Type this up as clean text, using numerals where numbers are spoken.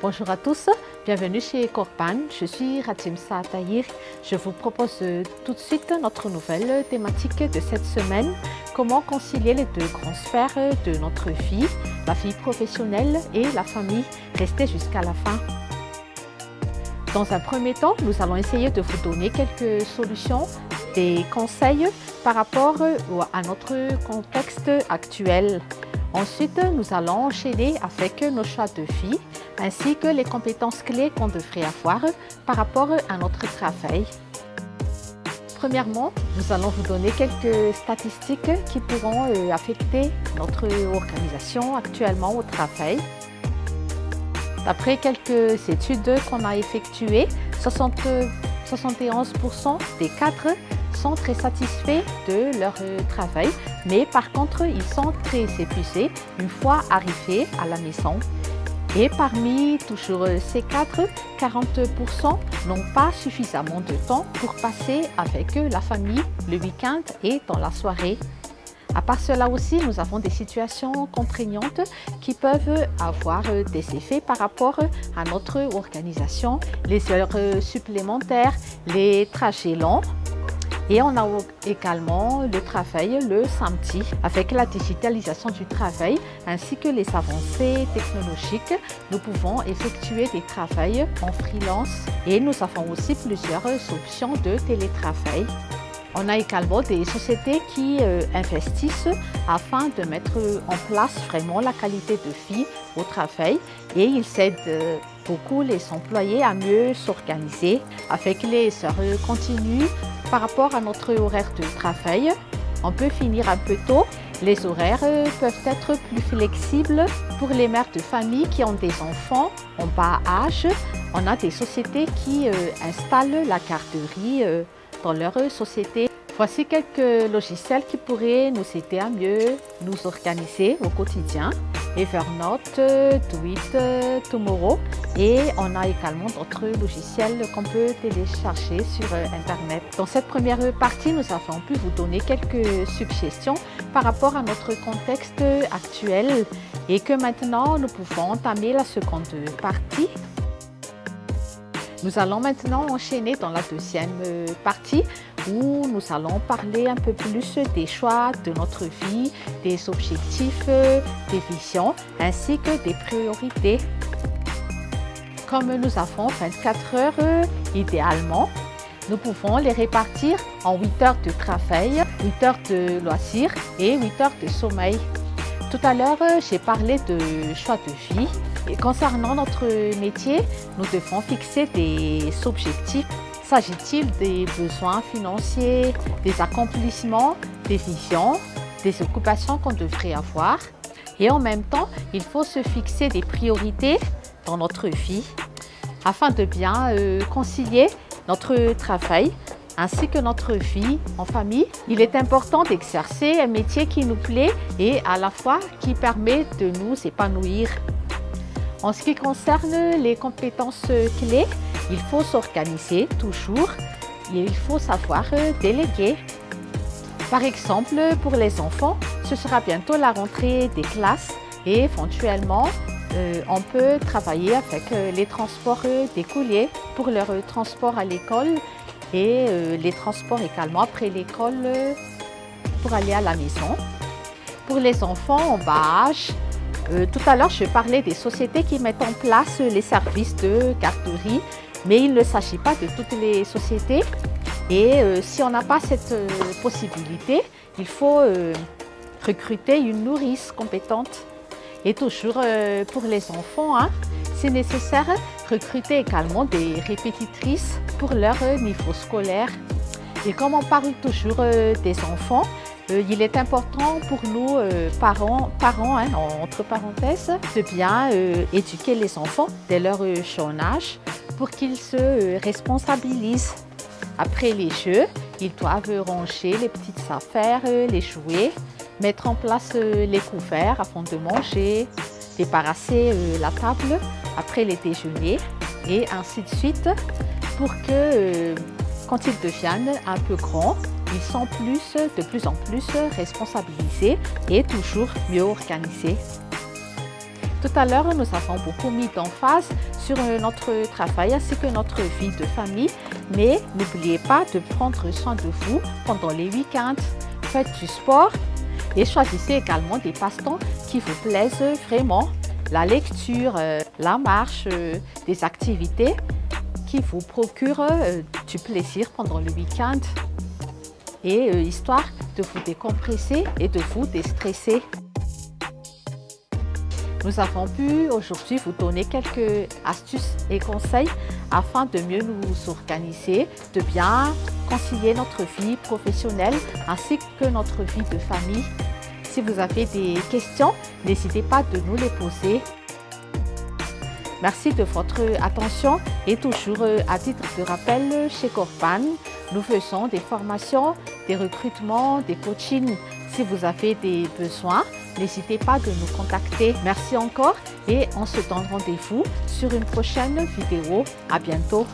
Bonjour à tous, bienvenue chez Corban, je suis Ratimsa Tahir. Je vous propose tout de suite notre nouvelle thématique de cette semaine. Comment concilier les deux grandes sphères de notre vie, la vie professionnelle et la famille. Restez jusqu'à la fin. Dans un premier temps, nous allons essayer de vous donner quelques solutions, des conseils par rapport à notre contexte actuel. Ensuite, nous allons enchaîner avec nos choix de vie ainsi que les compétences clés qu'on devrait avoir par rapport à notre travail. Premièrement, nous allons vous donner quelques statistiques qui pourront affecter notre organisation actuellement au travail. D'après quelques études qu'on a effectuées, 71% des cadres sont très satisfaits de leur travail, mais par contre, ils sont très épuisés une fois arrivés à la maison. Et parmi toujours ces cadres, 40% n'ont pas suffisamment de temps pour passer avec la famille le week-end et dans la soirée. À part cela aussi, nous avons des situations contraignantes qui peuvent avoir des effets par rapport à notre organisation, les heures supplémentaires, les trajets longs. Et on a également le travail le samedi. Avec la digitalisation du travail ainsi que les avancées technologiques, nous pouvons effectuer des travails en freelance et nous avons aussi plusieurs options de télétravail. On a également des sociétés qui investissent afin de mettre en place vraiment la qualité de vie au travail et ils aident beaucoup les employés à mieux s'organiser avec les heures continues par rapport à notre horaire de travail. On peut finir un peu tôt. Les horaires peuvent être plus flexibles pour les mères de famille qui ont des enfants en bas âge. On a des sociétés qui installent la garderie dans leur société. Voici quelques logiciels qui pourraient nous aider à mieux nous organiser au quotidien. Evernote, Do It Tomorrow et on a également d'autres logiciels qu'on peut télécharger sur Internet. Dans cette première partie, nous avons pu vous donner quelques suggestions par rapport à notre contexte actuel et que maintenant nous pouvons entamer la seconde partie. Nous allons maintenant enchaîner dans la deuxième partie où nous allons parler un peu plus des choix de notre vie, des objectifs, des visions ainsi que des priorités. Comme nous avons 24 heures idéalement, nous pouvons les répartir en 8 heures de travail, 8 heures de loisirs et 8 heures de sommeil. Tout à l'heure, j'ai parlé de choix de vie. Et concernant notre métier, nous devons fixer des objectifs. S'agit-il des besoins financiers, des accomplissements, des visions, des occupations qu'on devrait avoir? Et en même temps, il faut se fixer des priorités dans notre vie afin de bien concilier notre travail ainsi que notre vie en famille. Il est important d'exercer un métier qui nous plaît et à la fois qui permet de nous épanouir. En ce qui concerne les compétences clés, il faut s'organiser toujours et il faut savoir déléguer. Par exemple, pour les enfants, ce sera bientôt la rentrée des classes et éventuellement, on peut travailler avec les transports d'écoliers pour leur transport à l'école et les transports également après l'école pour aller à la maison. Pour les enfants en bas âge, tout à l'heure, je parlais des sociétés qui mettent en place les services de garderie, mais il ne s'agit pas de toutes les sociétés. Et si on n'a pas cette possibilité, il faut recruter une nourrice compétente. Et toujours pour les enfants, c'est nécessaire recruter également des répétitrices pour leur niveau scolaire. Et comme on parle toujours des enfants, il est important pour nous, parents entre parenthèses, de bien éduquer les enfants dès leur jeune âge pour qu'ils se responsabilisent. Après les jeux, ils doivent ranger les petites affaires, les jouets, mettre en place les couverts avant de manger, débarrasser la table après les déjeuners et ainsi de suite pour que quand ils deviennent un peu grands, ils sont de plus en plus responsabilisés et toujours mieux organisés. Tout à l'heure, nous avons beaucoup mis d'emphase sur notre travail ainsi que notre vie de famille. Mais n'oubliez pas de prendre soin de vous pendant les week-ends. Faites du sport et choisissez également des passe-temps qui vous plaisent vraiment. La lecture, la marche, des activités qui vous procurent du plaisir pendant le week-end. Et histoire de vous décompresser et de vous déstresser. Nous avons pu aujourd'hui vous donner quelques astuces et conseils afin de mieux nous organiser, de bien concilier notre vie professionnelle ainsi que notre vie de famille. Si vous avez des questions, n'hésitez pas de nous les poser. Merci de votre attention et toujours à titre de rappel, chez Corpan, nous faisons des formations, des recrutements, des coachings. Si vous avez des besoins, n'hésitez pas de nous contacter. Merci encore et on se donne rendez-vous sur une prochaine vidéo. À bientôt.